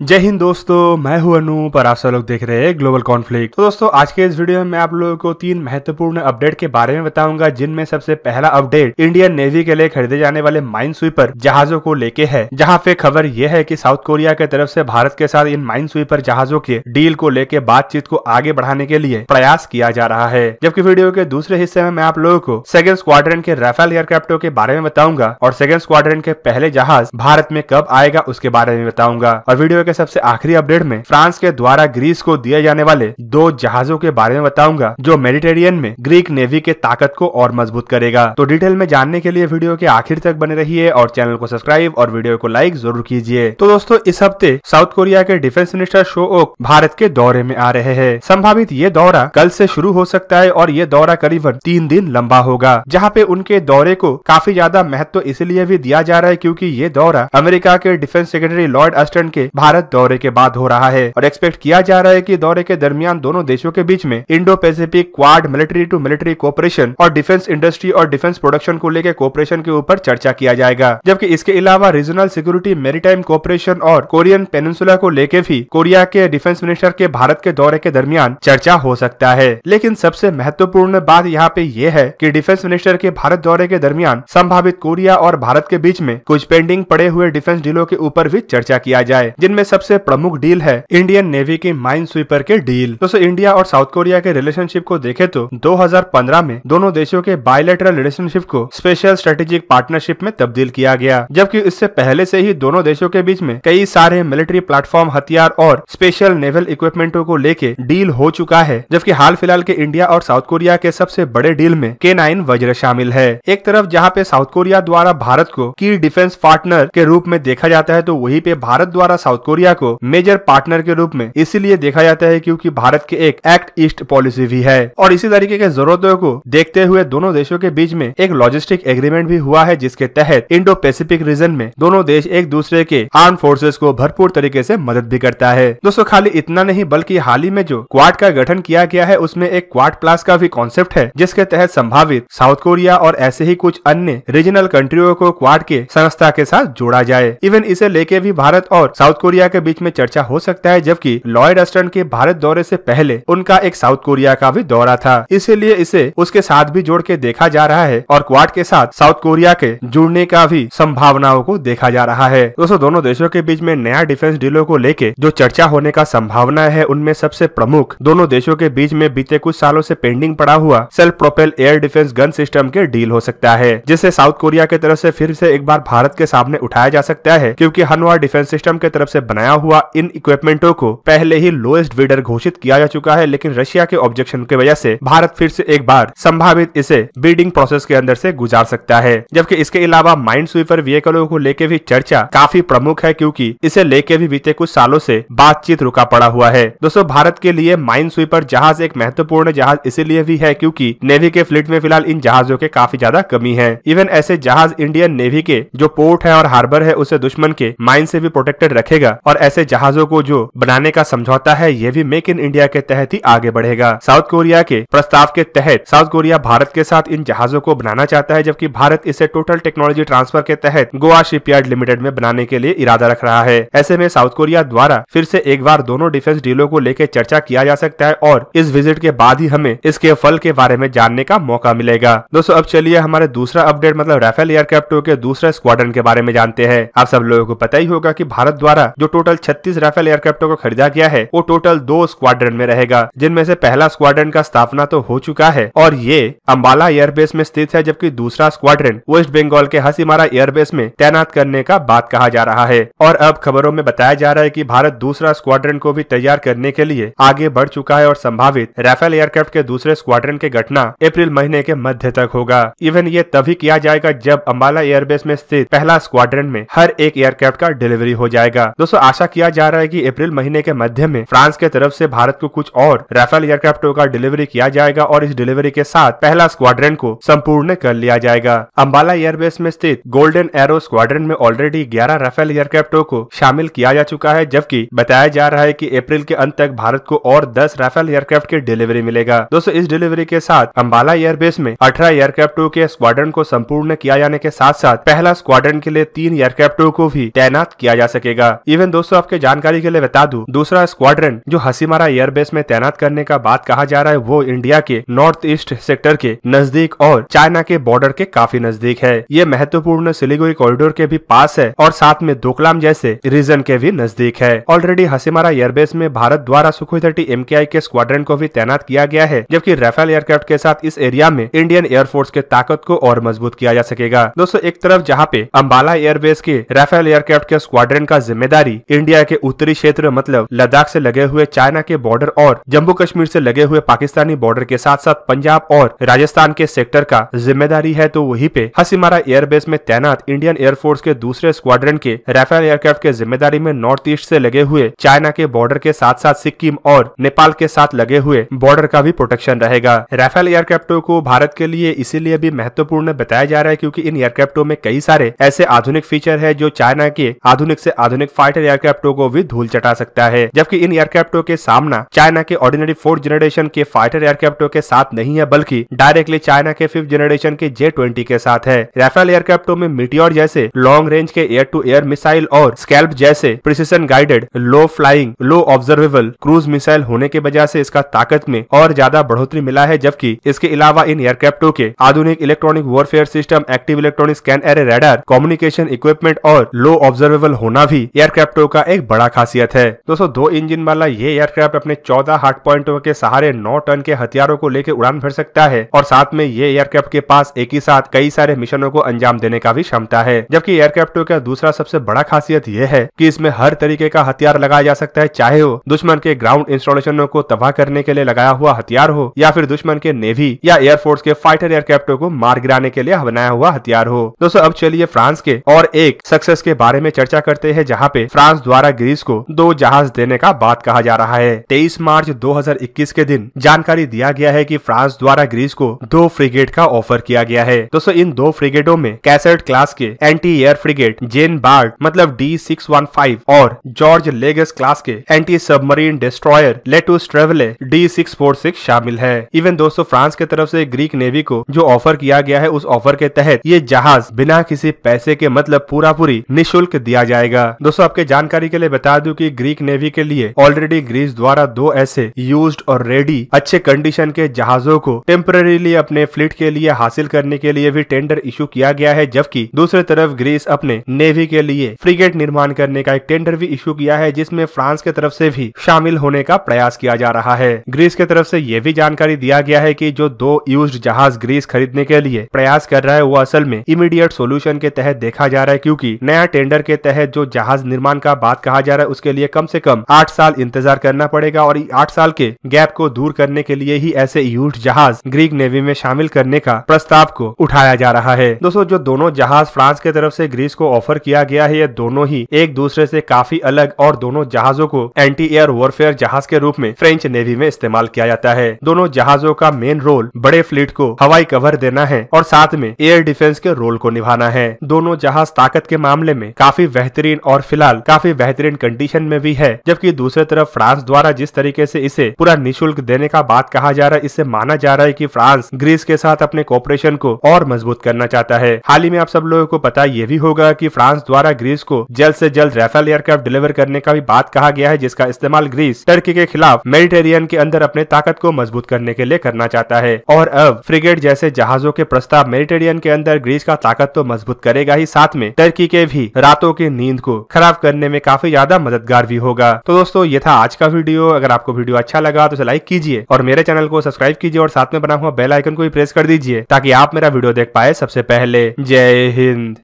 जय हिंद दोस्तों, मैं हूं अनूप और आप सब लोग देख रहे हैं ग्लोबल कॉन्फ्लिक्ट। तो दोस्तों आज के इस वीडियो में मैं आप लोगों को 3 महत्वपूर्ण अपडेट के बारे में बताऊंगा, जिनमें सबसे पहला अपडेट इंडियन नेवी के लिए खरीदे जाने वाले माइन स्वीपर जहाजों को लेके है, जहां पे खबर यह है कि साउथ कोरिया की तरफ से भारत के साथ इन माइन स्वीपर जहाजों के डील को लेकर बातचीत को आगे बढ़ाने के लिए प्रयास किया जा रहा है। जबकि वीडियो के दूसरे हिस्से में मैं आप लोगों को सेकंड स्क्वाड्रन के राफेल एयरक्राफ्टों के बारे में बताऊंगा और सेकंड स्क्वाड्रन के पहले जहाज भारत में कब आएगा उसके बारे में बताऊंगा। और वीडियो के सबसे आखिरी अपडेट में फ्रांस के द्वारा ग्रीस को दिए जाने वाले 2 जहाजों के बारे में बताऊंगा, जो मेडिटेरियन में ग्रीक नेवी के ताकत को और मजबूत करेगा। तो डिटेल में जानने के लिए वीडियो के आखिर तक बने रहिए और चैनल को सब्सक्राइब और वीडियो को लाइक जरूर कीजिए। तो दोस्तों इस हफ्ते साउथ कोरिया के defence minister Suh Wook Bharat के दौरे में आ रहे हैं। संभावित ये दौरा कल से शुरू हो सकता है और ये दौरा करीबन 3 दिन लंबा होगा, जहाँ पे उनके दौरे को काफी ज्यादा महत्व इसलिए भी दिया जा रहा है क्योंकि ये दौरा अमेरिका के डिफेंस सेक्रेटरी लॉर्ड अस्टन के भारत दौरे के बाद हो रहा है। और एक्सपेक्ट किया जा रहा है कि दौरे के दरमियान दोनों देशों के बीच में Indo Pacific Quad military to military cooperation और डिफेंस इंडस्ट्री और डिफेंस प्रोडक्शन को लेकर कोऑपरेशन के ऊपर चर्चा किया जाएगा। जबकि इसके अलावा रीजनल सिक्योरिटी, मैरीटाइम कोऑपरेशन और कोरियन पेनिनसुला को लेकर भी कोरिया के डिफेंस मिनिस्टर के भारत के दौरे के दरमियान चर्चा हो सकता है। लेकिन सबसे महत्वपूर्ण बात यहाँ पे ये है कि डिफेंस मिनिस्टर के भारत दौरे के दरमियान संभावित कोरिया और भारत के बीच में कुछ पेंडिंग पड़े हुए डिफेंस डीलों के ऊपर भी चर्चा किया जाए, जिनमें सबसे प्रमुख डील है इंडियन नेवी की माइन स्वीपर के डील। दोस्तों इंडिया और साउथ कोरिया के रिलेशनशिप को देखें तो 2015 में दोनों देशों के बायलैटरल रिलेशनशिप को स्पेशल स्ट्रेटेजिक पार्टनरशिप में तब्दील किया गया, जबकि इससे पहले से ही दोनों देशों के बीच में कई सारे मिलिट्री प्लेटफॉर्म, हथियार और स्पेशल नेवल इक्विपमेंटों को लेके डील हो चुका है। जबकि हाल फिलहाल के इंडिया और साउथ कोरिया के सबसे बड़े डील में K9 वज्र शामिल है। एक तरफ जहाँ पे साउथ कोरिया द्वारा भारत को की डिफेंस पार्टनर के रूप में देखा जाता है, तो वहीं पे भारत द्वारा साउथ कोरिया को मेजर पार्टनर के रूप में इसीलिए देखा जाता है क्योंकि भारत के एक एक्ट ईस्ट पॉलिसी भी है। और इसी तरीके के जरूरतों को देखते हुए दोनों देशों के बीच में एक लॉजिस्टिक एग्रीमेंट भी हुआ है, जिसके तहत इंडो पैसिफिक रीजन में दोनों देश एक दूसरे के आर्म फोर्सेस को भरपूर तरीके से मदद भी करता है। दोस्तों खाली इतना नहीं, बल्कि हाल ही में जो क्वाड का गठन किया गया है उसमें एक क्वाड प्लस का भी कॉन्सेप्ट है, जिसके तहत संभावित साउथ कोरिया और ऐसे ही कुछ अन्य रीजनल कंट्रियों को क्वाड के संस्था के साथ जोड़ा जाए। इवन इसे लेके भी भारत और साउथ कोरिया के बीच में चर्चा हो सकता है, जबकि लॉयड अस्टन के भारत दौरे से पहले उनका एक साउथ कोरिया का भी दौरा था, इसीलिए इसे उसके साथ भी जोड़ के देखा जा रहा है और क्वाड के साथ साउथ कोरिया के जुड़ने का भी संभावनाओं को देखा जा रहा है। दोस्तों दोनों देशों के बीच में नया डिफेंस डीलों को लेके जो चर्चा होने का संभावना है, उनमें सबसे प्रमुख दोनों देशों के बीच में बीते कुछ सालों से पेंडिंग पड़ा हुआ self propel air defence gun system के डील हो सकता है, जिसे साउथ कोरिया की तरफ से फिर से एक बार भारत के सामने उठाया जा सकता है, क्योंकि हनवा डिफेंस सिस्टम की तरफ से बनाया हुआ इन इक्विपमेंटों को पहले ही लोएस्ट बिडर घोषित किया जा चुका है। लेकिन रशिया के ऑब्जेक्शन की वजह से भारत फिर से एक बार संभावित इसे बिडिंग प्रोसेस के अंदर से गुजार सकता है। जबकि इसके अलावा माइन स्वीपर व्हीकलों को लेके भी चर्चा काफी प्रमुख है, क्योंकि इसे लेके भी बीते कुछ सालों से बातचीत रुका पड़ा हुआ है। दोस्तों भारत के लिए माइन स्वीपर जहाज एक महत्वपूर्ण जहाज इसीलिए भी है क्योंकि नेवी के फ्लीट में फिलहाल इन जहाजों के काफी ज्यादा कमी है। इवन ऐसे जहाज इंडियन नेवी के जो पोर्ट है और हार्बर है उसे दुश्मन के माइन से भी प्रोटेक्टेड रखेगा, और ऐसे जहाजों को जो बनाने का समझौता है ये भी मेक इन इंडिया के तहत ही आगे बढ़ेगा। साउथ कोरिया के प्रस्ताव के तहत साउथ कोरिया भारत के साथ इन जहाजों को बनाना चाहता है, जबकि भारत इसे टोटल टेक्नोलॉजी ट्रांसफर के तहत गोवा शिपयार्ड लिमिटेड में बनाने के लिए इरादा रख रहा है। ऐसे में साउथ कोरिया द्वारा फिर से एक बार दोनों डिफेंस डीलों को लेकर चर्चा किया जा सकता है और इस विजिट के बाद ही हमें इसके फल के बारे में जानने का मौका मिलेगा। दोस्तों अब चलिए हमारे दूसरा अपडेट मतलब राफेल एयरक्राफ्टों के दूसरे स्क्वाड्रन के बारे में जानते हैं। आप सब लोगों को पता ही होगा कि भारत द्वारा जो टोटल 36 राफेल एयरक्राफ्टों को खरीदा गया है वो टोटल 2 स्क्वाड्रन में रहेगा, जिनमें से पहला स्क्वाड्रन का स्थापना तो हो चुका है और ये अंबाला एयरबेस में स्थित है, जबकि दूसरा स्क्वाड्रन वेस्ट बंगाल के हसीमारा एयरबेस में तैनात करने का बात कहा जा रहा है। और अब खबरों में बताया जा रहा है कि भारत दूसरा स्क्वाड्रन को भी तैयार करने के लिए आगे बढ़ चुका है और संभावित राफेल एयरक्राफ्ट के दूसरे स्क्वाड्रन की घटना अप्रैल महीने के मध्य तक होगा। इवन ये तभी किया जाएगा जब अंबाला एयरबेस में स्थित पहला स्क्वाड्रन में हर एक एयरक्राफ्ट का डिलीवरी हो जाएगा। दोस्तों आशा किया जा रहा है कि अप्रैल महीने के मध्य में फ्रांस के तरफ से भारत को कुछ और राफेल एयरक्राफ्टों का डिलीवरी किया जाएगा और इस डिलीवरी के साथ पहला स्क्वाड्रन को संपूर्ण कर लिया जाएगा। अंबाला एयरबेस में स्थित गोल्डन एरो स्क्वाड्रन में ऑलरेडी 11 राफेल एयरक्राफ्टों को शामिल किया जा चुका है, जबकि बताया जा रहा है कि अप्रैल के अंत तक भारत को और 10 राफेल एयरक्राफ्ट की डिलीवरी मिलेगा। दोस्तों इस डिलीवरी के साथ अंबाला एयरबेस में 18 एयरक्राफ्टों के स्क्वाड्रन को संपूर्ण किया जाने के साथ साथ पहला स्क्वाड्रन के लिए 3 एयरक्राफ्टों को भी तैनात किया जा सकेगा। इवन इवन दोस्तों आपके जानकारी के लिए बता दूं, दूसरा स्क्वाड्रन जो हसीमारा एयरबेस में तैनात करने का बात कहा जा रहा है वो इंडिया के नॉर्थ ईस्ट सेक्टर के नजदीक और चाइना के बॉर्डर के काफी नजदीक है। ये महत्वपूर्ण सिलीगुड़ी कॉरिडोर के भी पास है और साथ में डोकलाम जैसे रीजन के भी नजदीक है। ऑलरेडी हसीमारा एयरबेस में भारत द्वारा सुखोई 30 MKI के स्क्वाड्रन को भी तैनात किया गया है, जबकि राफेल एयरक्राफ्ट के साथ इस एरिया में इंडियन एयरफोर्स के ताकत को और मजबूत किया जा सकेगा। दोस्तों एक तरफ जहाँ पे अंबाला एयरबेस के राफेल एयरक्राफ्ट के स्क्वाड्रन का जिम्मेदारी इंडिया के उत्तरी क्षेत्र मतलब लद्दाख से लगे हुए चाइना के बॉर्डर और जम्मू कश्मीर से लगे हुए पाकिस्तानी बॉर्डर के साथ साथ पंजाब और राजस्थान के सेक्टर का जिम्मेदारी है, तो वहीं पे हसीमारा एयरबेस में तैनात इंडियन एयरफोर्स के दूसरे स्क्वाड्रन के राफेल एयरक्राफ्ट के जिम्मेदारी में नॉर्थ ईस्ट से लगे हुए चाइना के बॉर्डर के साथ साथ सिक्किम और नेपाल के साथ लगे हुए बॉर्डर का भी प्रोटेक्शन रहेगा। राफेल एयरक्राफ्टों को भारत के लिए इसीलिए भी महत्वपूर्ण बताया जा रहा है क्योंकि इन एयरक्राफ्टों में कई सारे ऐसे आधुनिक फीचर है जो चाइना के आधुनिक से आधुनिक फाइटर एयरक्राफ्टों को भी धूल चटा सकता है, जबकि इन एयरक्राफ्टों के सामना चाइना के ऑर्डिनरी 4th जनरेशन के फाइटर एयरक्राफ्टों के साथ नहीं है बल्कि डायरेक्टली चाइना के 5th जनरेशन के J-20 के साथ है। राफेल एयरक्राफ्टों में मीटियोर जैसे लॉन्ग रेंज के एयर टू एयर मिसाइल और स्कैल्प जैसे प्रिसिशन गाइडेड लो फ्लाइंग लो ऑब्जर्वेबल क्रूज मिसाइल होने की वजह से इसका ताकत में और ज्यादा बढ़ोतरी मिला है, जबकि इसके अलावा इन एयरक्राफ्टों के आधुनिक electronic warfare system, active electronic scan array radar, communication equipment और लो ऑब्जर्वेबल होना भी एयरक्राफ्टों का एक बड़ा खासियत है। दोस्तों 2 इंजन वाला ये एयरक्राफ्ट अपने 14 हार्ड पॉइंटों के सहारे 9 टन के हथियारों को लेकर उड़ान भर सकता है और साथ में ये एयरक्राफ्ट के पास एक ही साथ कई सारे मिशनों को अंजाम देने का भी क्षमता है। जबकि एयरक्राफ्टों का दूसरा सबसे बड़ा खासियत ये है कि इसमें हर तरीके का हथियार लगाया जा सकता है, चाहे वो दुश्मन के ग्राउंड इंस्टॉलेशनों को तबाह करने के लिए लगाया हुआ हथियार हो या फिर दुश्मन के नेवी या एयरफोर्स के फाइटर एयरक्राफ्टों को मार गिराने के लिए बनाया हुआ हथियार हो। दोस्तों अब चलिए फ्रांस के और एक सक्सेस के बारे में चर्चा करते हैं, जहाँ पे फ्रांस द्वारा ग्रीस को 2 जहाज देने का बात कहा जा रहा है। 23 मार्च 2021 के दिन जानकारी दिया गया है कि फ्रांस द्वारा ग्रीस को 2 फ्रिगेट का ऑफर किया गया है। दोस्तों इन 2 फ्रिगेटों में कैसेट क्लास के एंटी एयर फ्रिगेट जेन बार्ड मतलब D615 और जॉर्ज लेगस क्लास के anti submarine destroyer lettuce ट्रेवले D646 शामिल है। इवन दोस्तों फ्रांस के तरफ से ग्रीक नेवी को जो ऑफर किया गया है उस ऑफर के तहत ये जहाज बिना किसी पैसे के मतलब पूरी निःशुल्क दिया जाएगा। दोस्तों आपके जानकारी के लिए बता दूं कि ग्रीक नेवी के लिए ऑलरेडी ग्रीस द्वारा 2 ऐसे यूज्ड और रेडी अच्छे कंडीशन के जहाजों को टेम्परेरीली अपने फ्लीट के लिए हासिल करने के लिए भी टेंडर इशू किया गया है, जबकि दूसरी तरफ ग्रीस अपने नेवी के लिए फ्रिगेट निर्माण करने का एक टेंडर भी इशू किया है, जिसमें फ्रांस के तरफ से भी शामिल होने का प्रयास किया जा रहा है। ग्रीस के तरफ से यह भी जानकारी दिया गया है कि जो 2 यूज्ड जहाज ग्रीस खरीदने के लिए प्रयास कर रहा है वो असल में इमीडिएट सोल्यूशन के तहत देखा जा रहा है, क्योंकि नया टेंडर के तहत जो जहाज निर्माण का बात कहा जा रहा है उसके लिए कम से कम 8 साल इंतजार करना पड़ेगा और 8 साल के गैप को दूर करने के लिए ही ऐसे यूज्ड जहाज ग्रीक नेवी में शामिल करने का प्रस्ताव को उठाया जा रहा है। दोस्तों जो दोनों जहाज फ्रांस के तरफ से ग्रीस को ऑफर किया गया है ये दोनों ही एक दूसरे से काफी अलग और दोनों जहाजों को एंटी एयर वॉरफेयर जहाज के रूप में फ्रेंच नेवी में इस्तेमाल किया जाता है। दोनों जहाजों का मेन रोल बड़े फ्लीट को हवाई कवर देना है और साथ में एयर डिफेंस के रोल को निभाना है। दोनों जहाज ताकत के मामले में काफी बेहतरीन और फिलहाल काफी बेहतरीन कंडीशन में भी है, जबकि दूसरी तरफ फ्रांस द्वारा जिस तरीके से इसे पूरा निःशुल्क देने का बात कहा जा रहा है इससे माना जा रहा है कि फ्रांस ग्रीस के साथ अपने कोऑपरेशन को और मजबूत करना चाहता है। हाल ही में आप सब लोगों को पता ये भी होगा कि फ्रांस द्वारा ग्रीस को जल्द से जल्द राफेल एयरक्राफ्ट डिलीवर करने का भी बात कहा गया है, जिसका इस्तेमाल ग्रीस टर्की के खिलाफ मेडिटेरियन के अंदर अपने ताकत को मजबूत करने के लिए करना चाहता है। और अब फ्रिगेट जैसे जहाजों के प्रस्ताव मेडिटेरियन के अंदर ग्रीस का ताकत तो मजबूत करेगा ही, साथ में टर्की के भी रातों की नींद को खराब करने में काफी ज्यादा मददगार भी होगा। तो दोस्तों ये था आज का वीडियो। अगर आपको वीडियो अच्छा लगा तो इसे लाइक कीजिए और मेरे चैनल को सब्सक्राइब कीजिए और साथ में बना हुआ बेल आइकन को भी प्रेस कर दीजिए ताकि आप मेरा वीडियो देख पाए सबसे पहले। जय हिंद।